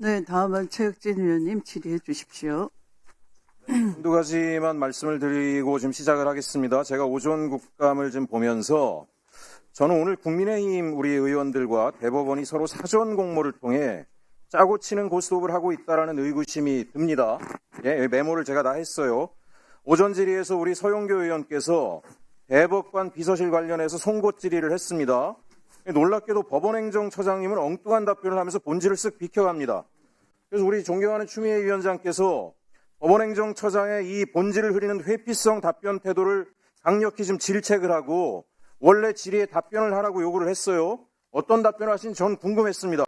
네, 다음은 최혁진 의원님 질의해 주십시오. 한두 가지만 말씀을 드리고 지금 시작을 하겠습니다. 제가 오전 국감을 좀 보면서 저는 오늘 국민의힘 우리 의원들과 대법원이 서로 사전 공모를 통해 짜고 치는 고스톱을 하고 있다라는 의구심이 듭니다. 예, 메모를 제가 다 했어요. 오전 질의에서 우리 서영교 의원께서 대법관 비서실 관련해서 송곳 질의를 했습니다. 놀랍게도 법원행정처장님은 엉뚱한 답변을 하면서 본질을 쓱 비켜갑니다. 그래서 우리 존경하는 추미애 위원장께서 법원행정처장의 이 본질을 흐리는 회피성 답변 태도를 강력히 좀 질책을 하고 원래 질의에 답변을 하라고 요구를 했어요. 어떤 답변을 하신지 전 궁금했습니다.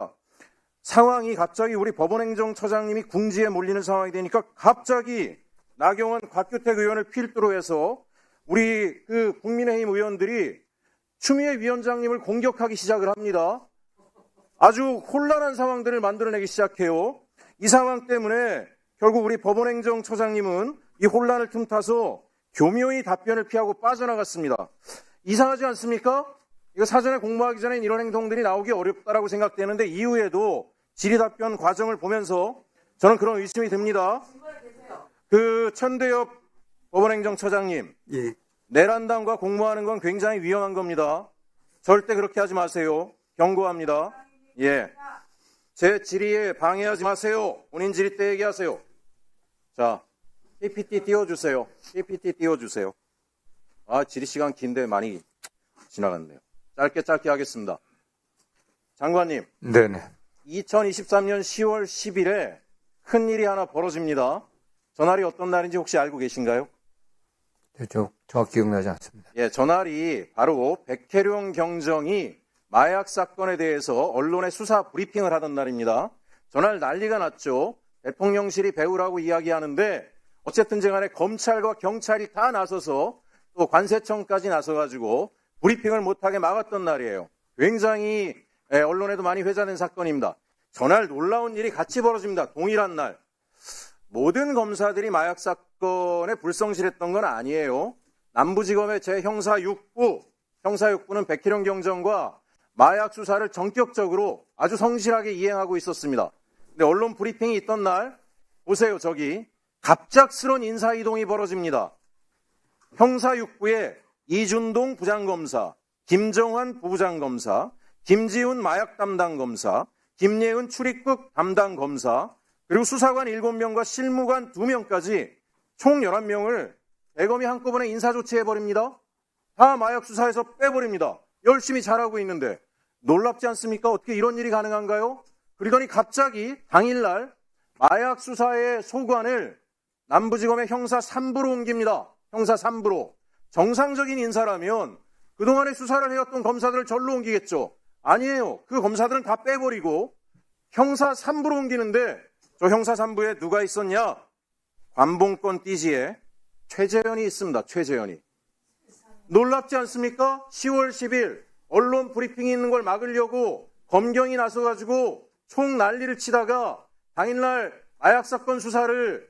상황이 갑자기 우리 법원행정처장님이 궁지에 몰리는 상황이 되니까 갑자기 나경원, 곽규택 의원을 필두로 해서 우리 국민의힘 의원들이 추미애 위원장님을 공격하기 시작을 합니다. 아주 혼란한 상황들을 만들어내기 시작해요. 이 상황 때문에 결국 우리 법원행정처장님은 이 혼란을 틈타서 교묘히 답변을 피하고 빠져나갔습니다. 이상하지 않습니까? 이거 사전에 공모하기 전에 이런 행동들이 나오기 어렵다라고 생각되는데 이후에도 질의 답변 과정을 보면서 저는 그런 의심이 듭니다. 천대엽 법원행정처장님, 예. 내란당과 공모하는 건 굉장히 위험한 겁니다. 절대 그렇게 하지 마세요. 경고합니다. 예. 제 질의에 방해하지 마세요. 본인 질의 때 얘기하세요. 자, PPT 띄워주세요. PPT 띄워주세요. 질의 시간 긴데 많이 지나갔네요. 짧게 하겠습니다. 장관님. 네네. 2023년 10월 10일에 큰일이 하나 벌어집니다. 전날이 어떤 날인지 혹시 알고 계신가요? 네, 저 정확히 기억나지 않습니다. 예, 전날이 바로 백혜룡 경정이 마약 사건에 대해서 언론에 수사 브리핑을 하던 날입니다. 전날 난리가 났죠. 대통령실이 배우라고 이야기하는데 어쨌든 간에 검찰과 경찰이 다 나서서 또 관세청까지 나서가지고 브리핑을 못하게 막았던 날이에요. 굉장히 언론에도 많이 회자된 사건입니다. 전날 놀라운 일이 같이 벌어집니다. 동일한 날. 모든 검사들이 마약 사건에 불성실했던 건 아니에요. 남부지검의 제형사 6부는 백혜룡 경정과 마약 수사를 전격적으로 아주 성실하게 이행하고 있었습니다. 근데 언론 브리핑이 있던 날 보세요. 저기 갑작스런 인사이동이 벌어집니다. 형사 6부에 이준동 부장검사, 김정환 부부장검사, 김지훈 마약 담당 검사, 김예은 출입국 담당 검사, 그리고 수사관 7명과 실무관 2명까지 총 11명을 대검이 한꺼번에 인사조치해버립니다. 다 마약 수사에서 빼버립니다. 열심히 잘하고 있는데 놀랍지 않습니까? 어떻게 이런 일이 가능한가요? 그러더니 갑자기 당일날 마약 수사의 소관을 남부지검의 형사 3부로 옮깁니다. 형사 3부로. 정상적인 인사라면 그동안에 수사를 해왔던 검사들을 절로 옮기겠죠. 아니에요. 그 검사들은 다 빼버리고 형사 3부로 옮기는데 저 형사 3부에 누가 있었냐? 관봉권 띠지에 최재현이 있습니다. 최재현이. 놀랍지 않습니까? 10월 10일 언론 브리핑이 있는 걸 막으려고 검경이 나서가지고 총 난리를 치다가 당일날 마약 사건 수사를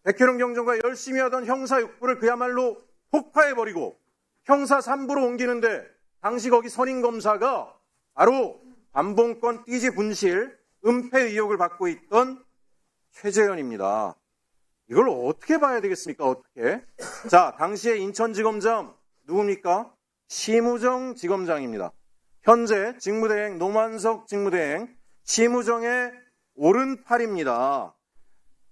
백혜룡 경정과 열심히 하던 형사 6부를 그야말로 폭파해버리고 형사 3부로 옮기는데 당시 거기 선임검사가 바로 관봉권 띠지 분실 은폐 의혹을 받고 있던 최재현입니다. 이걸 어떻게 봐야 되겠습니까? 어떻게? 자, 당시에 인천지검장 누굽니까? 심우정 지검장입니다. 현재 직무대행 노만석 직무대행 심우정의 오른팔입니다.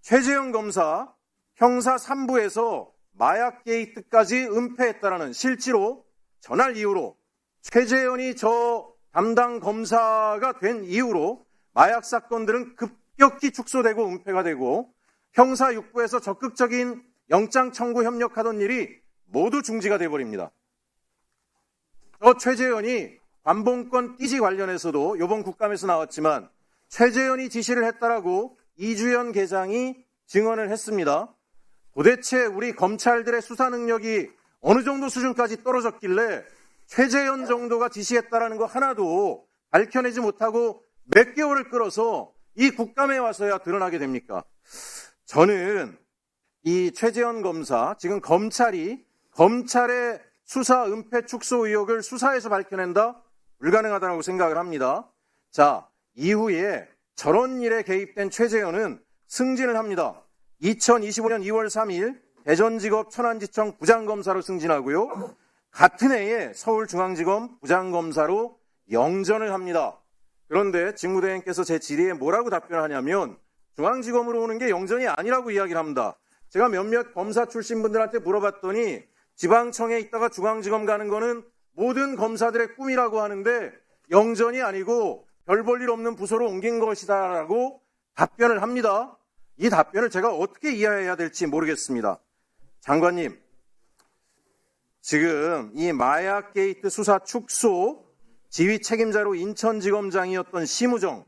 최재형 검사 형사 3부에서 마약 게이트까지 은폐했다라는 실제로 전날 이후로 최재현이 저 담당 검사가 된 이후로 마약 사건들은 급격히 축소되고 은폐가 되고 형사 6부에서 적극적인 영장 청구 협력하던 일이 모두 중지가 돼버립니다. 저 최재현이 관봉권 띠지 관련해서도 이번 국감에서 나왔지만 최재현이 지시를 했다라고 이주연 계장이 증언을 했습니다. 도대체 우리 검찰들의 수사 능력이 어느 정도 수준까지 떨어졌길래 최재현 정도가 지시했다라는 거 하나도 밝혀내지 못하고 몇 개월을 끌어서 이 국감에 와서야 드러나게 됩니까? 저는 이 최재현 검사, 지금 검찰의 수사 은폐 축소 의혹을 수사에서 밝혀낸다? 불가능하다고 생각을 합니다. 자, 이후에 저런 일에 개입된 최재현은 승진을 합니다. 2025년 2월 3일 대전지법 천안지청 부장검사로 승진하고요. 같은 해에 서울중앙지검 부장검사로 영전을 합니다. 그런데 직무대행께서 제 질의에 뭐라고 답변하냐면 중앙지검으로 오는 게 영전이 아니라고 이야기를 합니다. 제가 몇몇 검사 출신 분들한테 물어봤더니 지방청에 있다가 중앙지검 가는 거는 모든 검사들의 꿈이라고 하는데 영전이 아니고 별 볼 일 없는 부서로 옮긴 것이다라고 답변을 합니다. 이 답변을 제가 어떻게 이해해야 될지 모르겠습니다. 장관님, 지금 이 마약 게이트 수사 축소 지휘 책임자로 인천지검장이었던 심우정,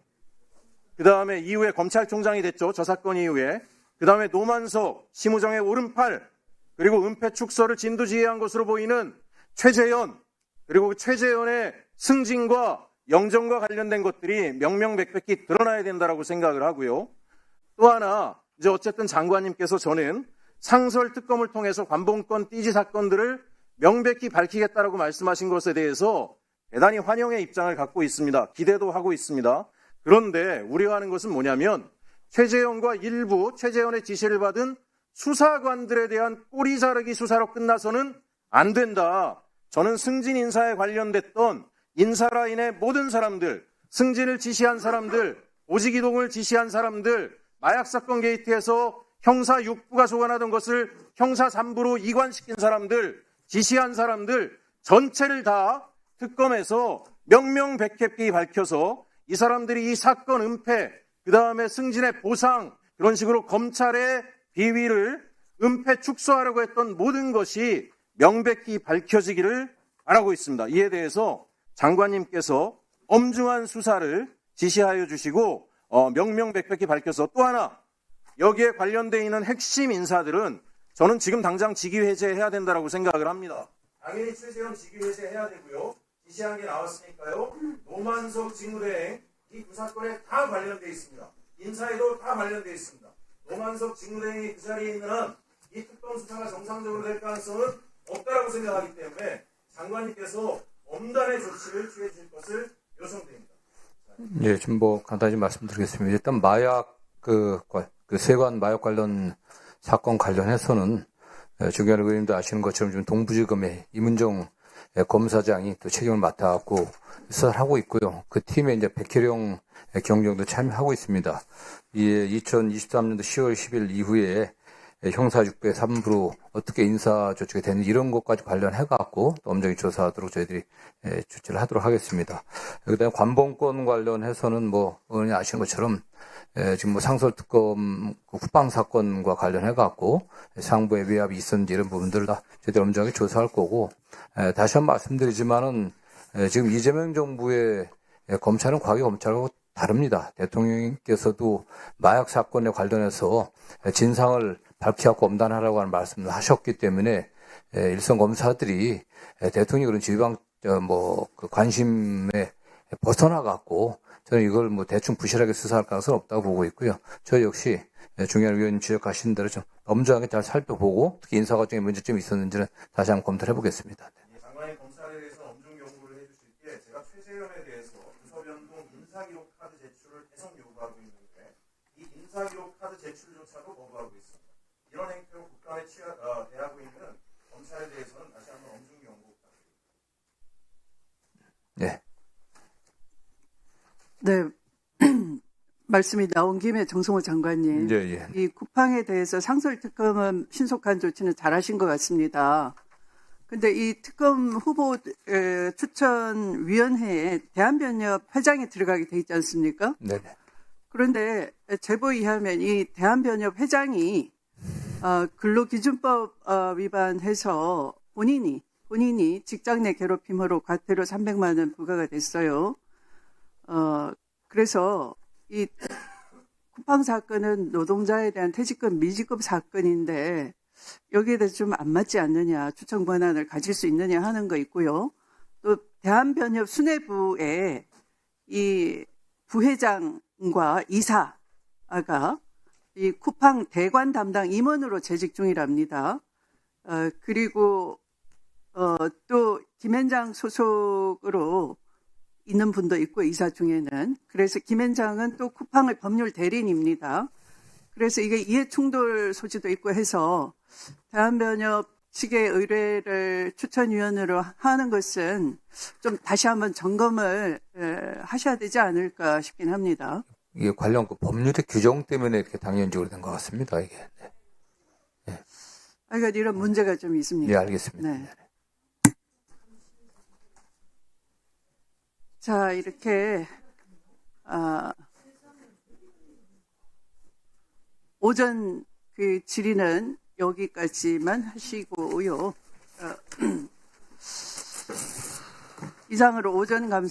그 다음에 이후에 검찰총장이 됐죠. 저 사건 이후에. 그 다음에 노만석, 심우정의 오른팔, 그리고 은폐 축소를 진두지휘한 것으로 보이는 최재현, 그리고 최재현의 승진과 영전과 관련된 것들이 명명백백히 드러나야 된다라고 생각을 하고요. 또 하나, 이제 어쨌든 장관님께서 저는 상설특검을 통해서 관봉권 띠지 사건들을 명백히 밝히겠다라고 말씀하신 것에 대해서 대단히 환영의 입장을 갖고 있습니다. 기대도 하고 있습니다. 그런데 우려하는 것은 뭐냐면 최재현과 일부 최재현의 지시를 받은 수사관들에 대한 꼬리 자르기 수사로 끝나서는 안 된다. 저는 승진 인사에 관련됐던 인사라인의 모든 사람들, 승진을 지시한 사람들, 보직 이동을 지시한 사람들, 마약 사건 게이트에서 형사 6부가 소관하던 것을 형사 3부로 이관시킨 사람들, 지시한 사람들 전체를 다 특검에서 명명백백히 밝혀서 이 사람들이 이 사건 은폐, 그 다음에 승진의 보상, 그런 식으로 검찰의 비위를 은폐 축소하려고 했던 모든 것이 명백히 밝혀지기를 바라고 있습니다. 이에 대해서 장관님께서 엄중한 수사를 지시하여 주시고 명명백백히 밝혀서 또 하나 여기에 관련되어 있는 핵심 인사들은 저는 지금 당장 직위해제해야 된다고 생각을 합니다. 당연히 최재현 직위해제해야 되고요. 지시한 게 나왔으니까요. 노만석 직무대행 이 두 사건에 다 관련되어 있습니다. 인사에도 다 관련되어 있습니다. 노만석 직무대행이 그 자리에 있는 한 이 특검 수사가 정상적으로 될 가능성은 없다라고 생각하기 때문에 장관님께서 엄단의 조치를 취해 주실 것을 요청드립니다. 예, 좀 간단히 말씀드리겠습니다. 일단 마약 그 세관 마약 관련 사건 관련해서는 중요한 의원님도 아시는 것처럼 지금 동부지검의 이문정 검사장이 또 책임을 맡아갖고 수사를 하고 있고요. 그 팀에 이제 백혜령 경정도 참여하고 있습니다. 이에 2023년도 10월 10일 이후에 형사 6배 3부로 어떻게 인사 조치가 되는지 이런 것까지 관련해갖고 또 엄정히 조사하도록 저희들이 조치를 하도록 하겠습니다. 그다음에 관봉권 관련해서는 의원님 아시는 것처럼 지금 상설특검 후방 사건과 관련해갖고 상부의 외압이 있었는지 이런 부분들을 다 저희들이 엄정하게 조사할 거고, 다시 한번 말씀드리지만은 지금 이재명 정부의 검찰은 과거 검찰하고 다릅니다. 대통령께서도 마약 사건에 관련해서 진상을 밝히고 엄단하라고 하는 말씀을 하셨기 때문에 일선 검사들이 대통령이 그런 지휘방 그 관심에 벗어나갖고 저는 이걸 대충 부실하게 수사할 가능성은 없다고 보고 있고요. 저 역시 중요한 위원님 지적하신 대로 좀 엄정하게 잘 살펴보고 특히 인사 과정에 문제점이 있었는지는 다시 한번 검토를 해보겠습니다. 장관이 검찰에 대해서 엄중 연구를 해주실 때 제가 최재현에 대해서 부서변동 인사기록 카드 제출을 계속 요구하고 있는데 이 인사기록 카드 제출조차도 거부하고 있습니다. 이런 행태로 국감에 대하고 있는 검찰에 대해서는 다시 한번 엄중 연구 부탁드립니다. 네. 말씀이 나온 김에 정성호 장관님. 예. 이 쿠팡에 대해서 상설특검은 신속한 조치는 잘하신 것 같습니다. 근데 이 특검 후보 추천위원회에 대한변협 회장이 들어가게 돼 있지 않습니까? 네. 그런데 제보에 의하면 이 대한변협 회장이 근로기준법 위반해서 본인이 직장 내 괴롭힘으로 과태료 300만 원 부과가 됐어요. 그래서 이 쿠팡 사건은 노동자에 대한 퇴직금 미지급 사건인데 여기에 대해서 좀 안 맞지 않느냐, 추천 권한을 가질 수 있느냐 하는 거 있고요. 또 대한변협 수뇌부에 이 부회장과 이사가 이 쿠팡 대관 담당 임원으로 재직 중이랍니다. 그리고 또 김현장 소속으로 있는 분도 있고 이사 중에는. 그래서 김현장은 또 쿠팡의 법률 대리인입니다. 그래서 이게 이해충돌 소지도 있고 해서 대한변협 측의 의뢰를 추천위원으로 하는 것은 좀 다시 한번 점검을 하셔야 되지 않을까 싶긴 합니다. 이게 관련 그 법률의 규정 때문에 이렇게 당연적으로 된 것 같습니다. 이게. 그러니까 이런 문제가 좀 있습니다. 네, 알겠습니다. 네. 자, 이렇게 오전 그 질의는 여기까지만 하시고요. 이상으로 오전 감사